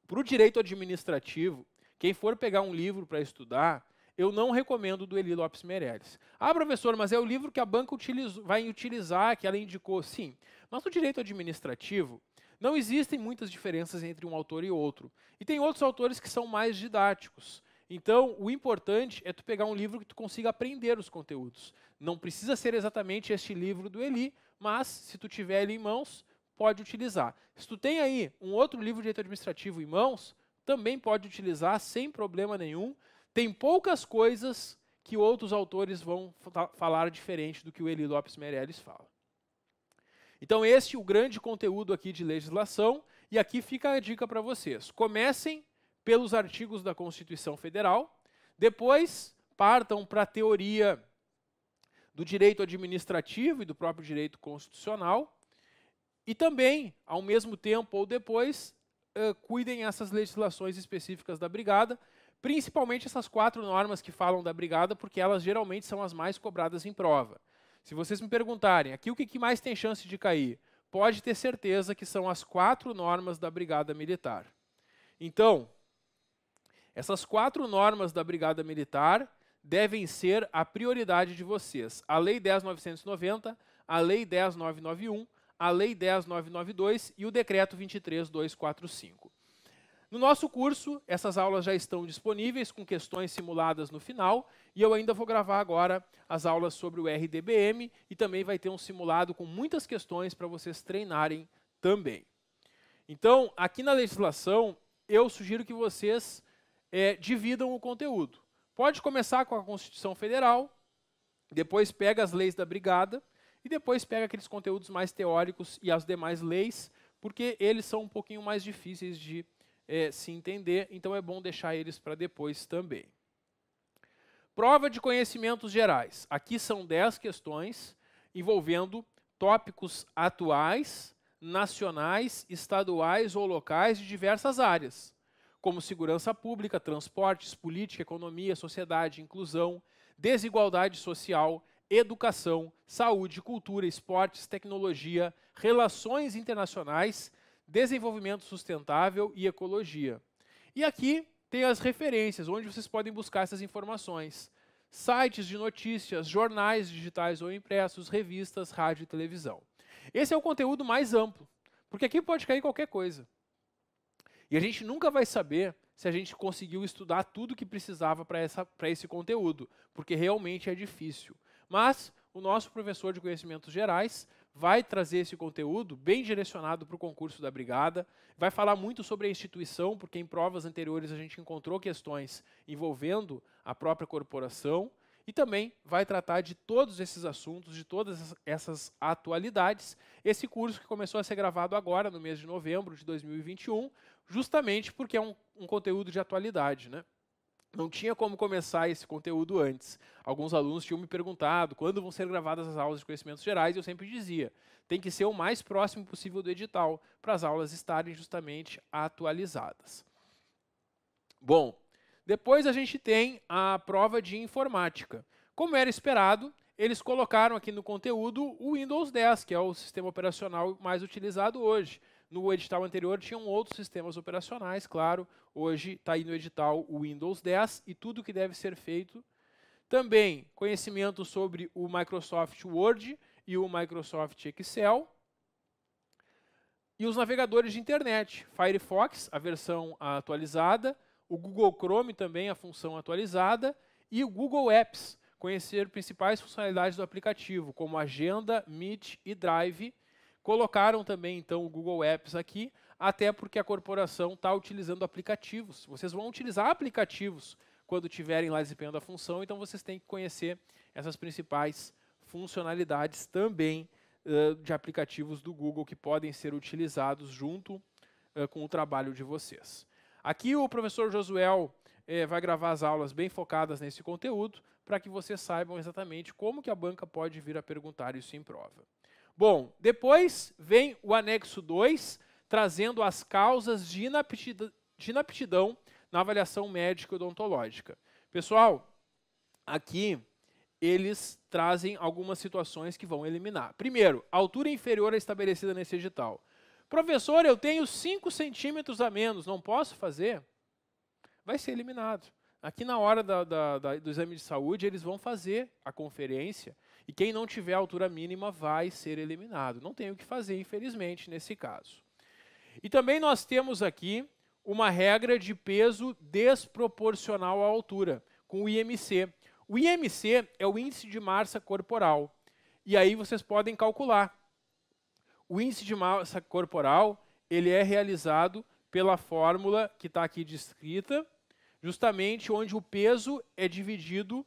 para o direito administrativo, quem for pegar um livro para estudar, eu não recomendo o do Eli Lopes Meireles. Ah, professor, mas é o livro que a banca vai utilizar, que ela indicou. Sim, mas no direito administrativo, não existem muitas diferenças entre um autor e outro. E tem outros autores que são mais didáticos. Então, o importante é tu pegar um livro que tu consiga aprender os conteúdos. Não precisa ser exatamente este livro do Eli, mas se tu tiver ele em mãos, pode utilizar. Se tu tem aí um outro livro de direito administrativo em mãos, também pode utilizar sem problema nenhum. Tem poucas coisas que outros autores vão falar diferente do que o Eli Lopes Meireles fala. Então, este é o grande conteúdo aqui de legislação, e aqui fica a dica para vocês. Comecem pelos artigos da Constituição Federal, depois partam para a teoria do direito administrativo e do próprio direito constitucional, e também, ao mesmo tempo ou depois, cuidem essas legislações específicas da Brigada, principalmente essas 4 normas que falam da Brigada, porque elas geralmente são as mais cobradas em prova. Se vocês me perguntarem, aqui o que mais tem chance de cair? Pode ter certeza que são as 4 normas da Brigada Militar. Então, essas 4 normas da Brigada Militar devem ser a prioridade de vocês. A Lei 10.990, a Lei 10.991, a Lei 10.992 e o Decreto 23.245. No nosso curso, essas aulas já estão disponíveis com questões simuladas no final e eu ainda vou gravar agora as aulas sobre o RDBM e também vai ter um simulado com muitas questões para vocês treinarem também. Então, aqui na legislação, eu sugiro que vocês dividam o conteúdo. Pode começar com a Constituição Federal, depois pega as leis da Brigada e depois pega aqueles conteúdos mais teóricos e as demais leis, porque eles são um pouquinho mais difíceis de se entender, então é bom deixar eles para depois também. Prova de conhecimentos gerais. Aqui são 10 questões envolvendo tópicos atuais, nacionais, estaduais ou locais de diversas áreas, como segurança pública, transportes, política, economia, sociedade, inclusão, desigualdade social, educação, saúde, cultura, esportes, tecnologia, relações internacionais, desenvolvimento sustentável e ecologia. E aqui tem as referências, onde vocês podem buscar essas informações. Sites de notícias, jornais digitais ou impressos, revistas, rádio e televisão. Esse é o conteúdo mais amplo, porque aqui pode cair qualquer coisa. E a gente nunca vai saber se a gente conseguiu estudar tudo que precisava para esse conteúdo, porque realmente é difícil. Mas o nosso professor de conhecimentos gerais vai trazer esse conteúdo bem direcionado para o concurso da Brigada, vai falar muito sobre a instituição, porque em provas anteriores a gente encontrou questões envolvendo a própria corporação, e também vai tratar de todos esses assuntos, de todas essas atualidades. Esse curso que começou a ser gravado agora, no mês de novembro de 2021, justamente porque é um conteúdo de atualidade, né? Não tinha como começar esse conteúdo antes. Alguns alunos tinham me perguntado quando vão ser gravadas as aulas de conhecimentos gerais, e eu sempre dizia, tem que ser o mais próximo possível do edital, para as aulas estarem justamente atualizadas. Bom, depois a gente tem a prova de informática. Como era esperado, eles colocaram aqui no conteúdo o Windows 10, que é o sistema operacional mais utilizado hoje. No edital anterior tinham outros sistemas operacionais, claro. Hoje está aí no edital o Windows 10 e tudo que deve ser feito. Também conhecimento sobre o Microsoft Word e o Microsoft Excel. E os navegadores de internet. Firefox, a versão atualizada. O Google Chrome também, a função atualizada. E o Google Apps, conhecer principais funcionalidades do aplicativo, como Agenda, Meet e Drive. Colocaram também, então, o Google Apps aqui, até porque a corporação está utilizando aplicativos. Vocês vão utilizar aplicativos quando estiverem lá desempenhando a função, então vocês têm que conhecer essas principais funcionalidades também de aplicativos do Google que podem ser utilizados junto com o trabalho de vocês. Aqui o professor Josuel vai gravar as aulas bem focadas nesse conteúdo, para que vocês saibam exatamente como que a banca pode vir a perguntar isso em prova. Bom, depois vem o anexo 2, trazendo as causas de inaptidão na avaliação médica e odontológica. Pessoal, aqui eles trazem algumas situações que vão eliminar. Primeiro, altura inferior à estabelecida nesse edital. Professor, eu tenho 5 centímetros a menos, não posso fazer? Vai ser eliminado. Aqui na hora do exame de saúde, eles vão fazer a conferência e quem não tiver altura mínima vai ser eliminado. Não tem o que fazer, infelizmente, nesse caso. E também nós temos aqui uma regra de peso desproporcional à altura, com o IMC. O IMC é o índice de massa corporal. E aí vocês podem calcular. O índice de massa corporal ele é realizado pela fórmula que está aqui descrita, justamente onde o peso é dividido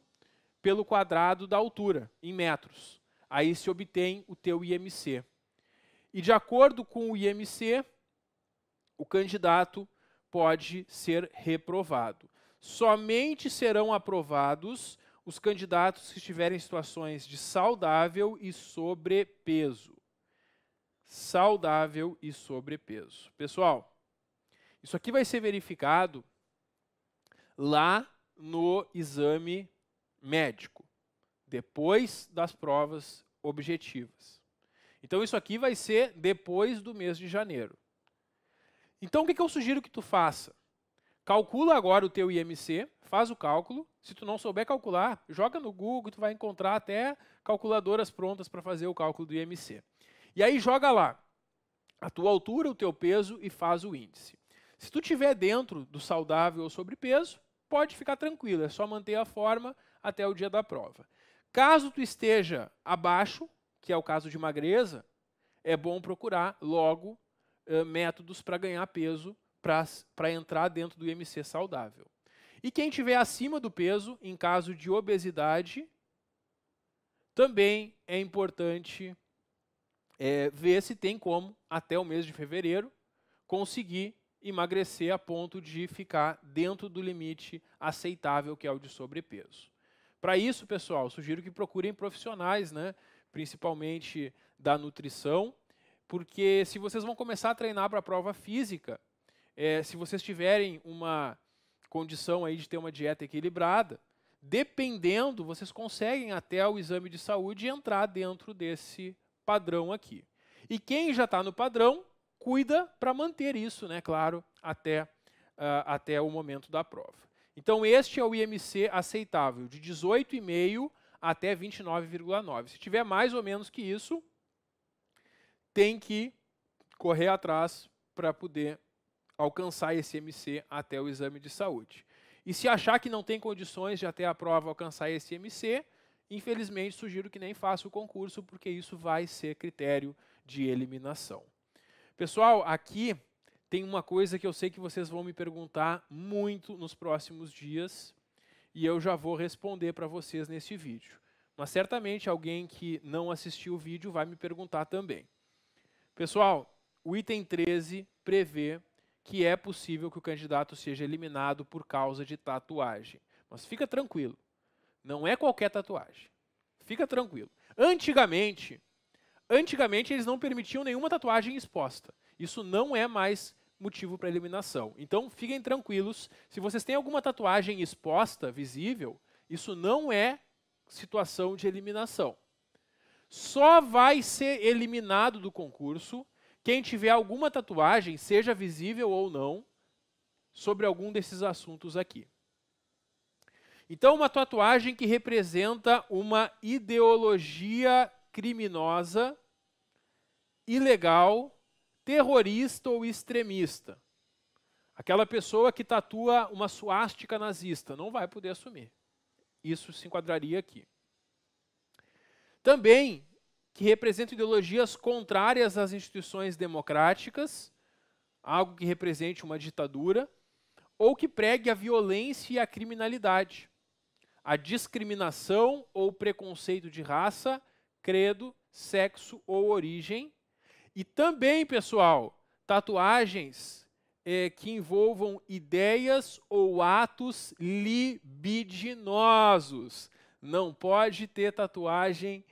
pelo quadrado da altura, em metros. Aí se obtém o teu IMC. E de acordo com o IMC, o candidato pode ser reprovado. Somente serão aprovados os candidatos que estiverem em situações de saudável e sobrepeso. Saudável e sobrepeso. Pessoal, isso aqui vai ser verificado lá no exame médico, depois das provas objetivas. Então isso aqui vai ser depois do mês de janeiro. Então o que eu sugiro que tu faça? Calcula agora o teu IMC, faz o cálculo. Se tu não souber calcular, joga no Google, tu vai encontrar até calculadoras prontas para fazer o cálculo do IMC. E aí joga lá a tua altura, o teu peso e faz o índice. Se tu estiver dentro do saudável ou sobrepeso, pode ficar tranquilo, é só manter a forma até o dia da prova. Caso tu esteja abaixo, que é o caso de magreza, é bom procurar logo métodos para ganhar peso, para entrar dentro do IMC saudável. E quem estiver acima do peso, em caso de obesidade, também é importante ver se tem como, até o mês de fevereiro, conseguir emagrecer a ponto de ficar dentro do limite aceitável, que é o de sobrepeso. Para isso, pessoal, sugiro que procurem profissionais, né, principalmente da nutrição, porque se vocês vão começar a treinar para a prova física, se vocês tiverem uma condição aí de ter uma dieta equilibrada, dependendo, vocês conseguem até o exame de saúde entrar dentro desse padrão aqui. E quem já está no padrão, cuida para manter isso, né, claro, até o momento da prova. Então, este é o IMC aceitável, de 18,5 até 29,9. Se tiver mais ou menos que isso, tem que correr atrás para poder alcançar esse IMC até o exame de saúde. E se achar que não tem condições de até a prova alcançar esse IMC, infelizmente sugiro que nem faça o concurso, porque isso vai ser critério de eliminação. Pessoal, aqui tem uma coisa que eu sei que vocês vão me perguntar muito nos próximos dias, e eu já vou responder para vocês nesse vídeo. Mas certamente alguém que não assistiu o vídeo vai me perguntar também. Pessoal, o item 13 prevê que é possível que o candidato seja eliminado por causa de tatuagem. Mas fica tranquilo, não é qualquer tatuagem. Fica tranquilo. Antigamente eles não permitiam nenhuma tatuagem exposta. Isso não é mais motivo para eliminação. Então, fiquem tranquilos. Se vocês têm alguma tatuagem exposta, visível, isso não é situação de eliminação. Só vai ser eliminado do concurso quem tiver alguma tatuagem, seja visível ou não, sobre algum desses assuntos aqui. Então, uma tatuagem que representa uma ideologia criminosa, ilegal, terrorista ou extremista. Aquela pessoa que tatua uma suástica nazista não vai poder assumir. Isso se enquadraria aqui. Também que representa ideologias contrárias às instituições democráticas, algo que represente uma ditadura, ou que pregue a violência e a criminalidade, a discriminação ou preconceito de raça, credo, sexo ou origem. E também, pessoal, tatuagens que envolvam ideias ou atos libidinosos. Não pode ter tatuagem,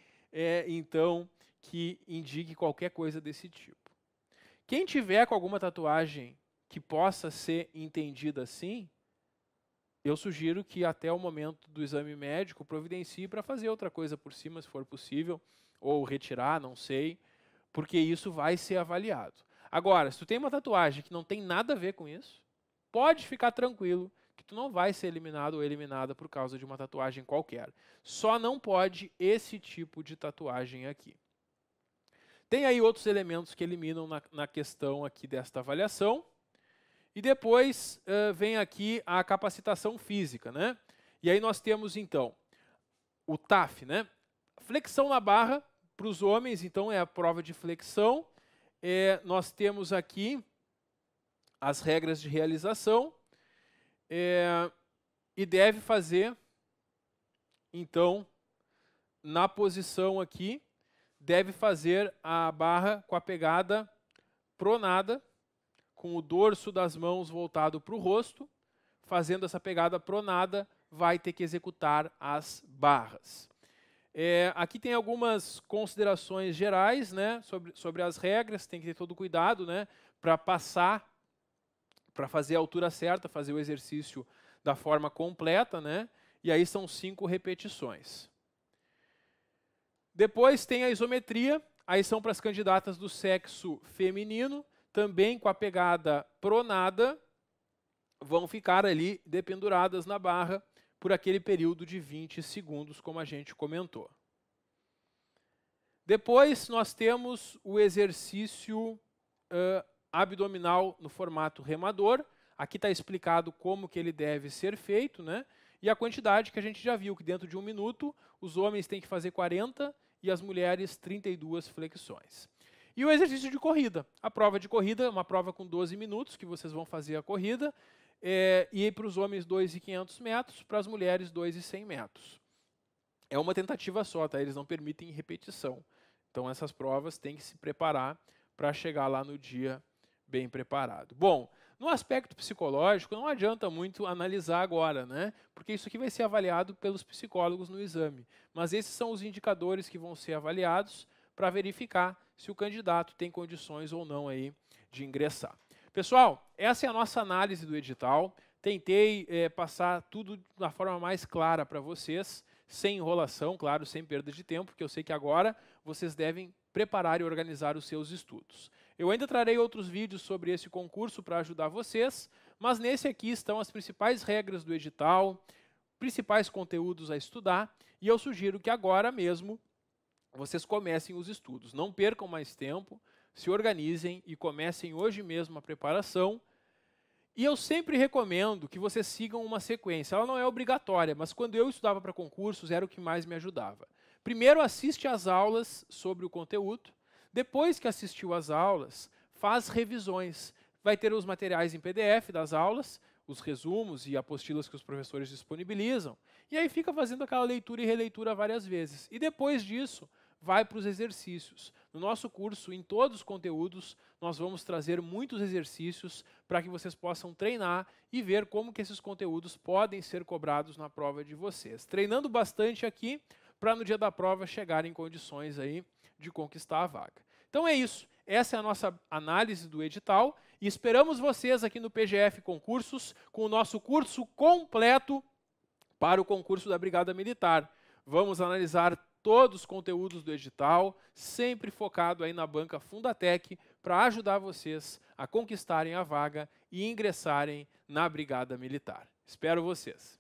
então, que indique qualquer coisa desse tipo. Quem tiver com alguma tatuagem que possa ser entendida assim, eu sugiro que até o momento do exame médico providencie para fazer outra coisa por cima, se for possível, ou retirar, não sei, porque isso vai ser avaliado. Agora, se tu tem uma tatuagem que não tem nada a ver com isso, pode ficar tranquilo que tu não vai ser eliminado ou eliminada por causa de uma tatuagem qualquer. Só não pode esse tipo de tatuagem aqui. Tem aí outros elementos que eliminam na questão aqui desta avaliação. E depois vem aqui a capacitação física, né? E aí nós temos, então, o TAF, né? Flexão na barra, para os homens, então, é a prova de flexão. Nós temos aqui as regras de realização. E deve fazer, então, na posição aqui, deve fazer a barra com a pegada pronada, com o dorso das mãos voltado para o rosto. Fazendo essa pegada pronada, vai ter que executar as barras. Aqui tem algumas considerações gerais, né, sobre as regras. Tem que ter todo cuidado, né, para passar, para fazer a altura certa, fazer o exercício da forma completa, né, e aí são 5 repetições. Depois tem a isometria, aí são para as candidatas do sexo feminino, também com a pegada pronada, vão ficar ali dependuradas na barra por aquele período de 20 segundos, como a gente comentou. Depois nós temos o exercício abdominal no formato remador. Aqui está explicado como que ele deve ser feito, né? E a quantidade que a gente já viu, que dentro de 1 minuto, os homens têm que fazer 40 e as mulheres 32 flexões. E o exercício de corrida. A prova de corrida é uma prova com 12 minutos, que vocês vão fazer a corrida, e para os homens 2.500 metros, para as mulheres 2.100 metros. É uma tentativa só, tá? Eles não permitem repetição. Então essas provas têm que se preparar para chegar lá no dia bem preparado. Bom, no aspecto psicológico, não adianta muito analisar agora, né? Porque isso aqui vai ser avaliado pelos psicólogos no exame. Mas esses são os indicadores que vão ser avaliados para verificar se o candidato tem condições ou não aí de ingressar. Pessoal, essa é a nossa análise do edital. Tentei passar tudo da forma mais clara para vocês, sem enrolação, claro, sem perda de tempo, porque eu sei que agora vocês devem preparar e organizar os seus estudos. Eu ainda trarei outros vídeos sobre esse concurso para ajudar vocês, mas nesse aqui estão as principais regras do edital, principais conteúdos a estudar, e eu sugiro que agora mesmo vocês comecem os estudos. Não percam mais tempo, se organizem e comecem hoje mesmo a preparação. E eu sempre recomendo que vocês sigam uma sequência. Ela não é obrigatória, mas quando eu estudava para concursos era o que mais me ajudava. Primeiro, assiste às aulas sobre o conteúdo. Depois que assistiu às aulas, faz revisões. Vai ter os materiais em PDF das aulas, os resumos e apostilas que os professores disponibilizam. E aí fica fazendo aquela leitura e releitura várias vezes. E depois disso, vai para os exercícios. No nosso curso, em todos os conteúdos, nós vamos trazer muitos exercícios para que vocês possam treinar e ver como que esses conteúdos podem ser cobrados na prova de vocês. Treinando bastante aqui, para no dia da prova chegar em condições aí de conquistar a vaga. Então é isso. Essa é a nossa análise do edital e esperamos vocês aqui no PGF Concursos com o nosso curso completo para o concurso da Brigada Militar. Vamos analisar todos os conteúdos do edital, sempre focado aí na banca Fundatec, para ajudar vocês a conquistarem a vaga e ingressarem na Brigada Militar. Espero vocês!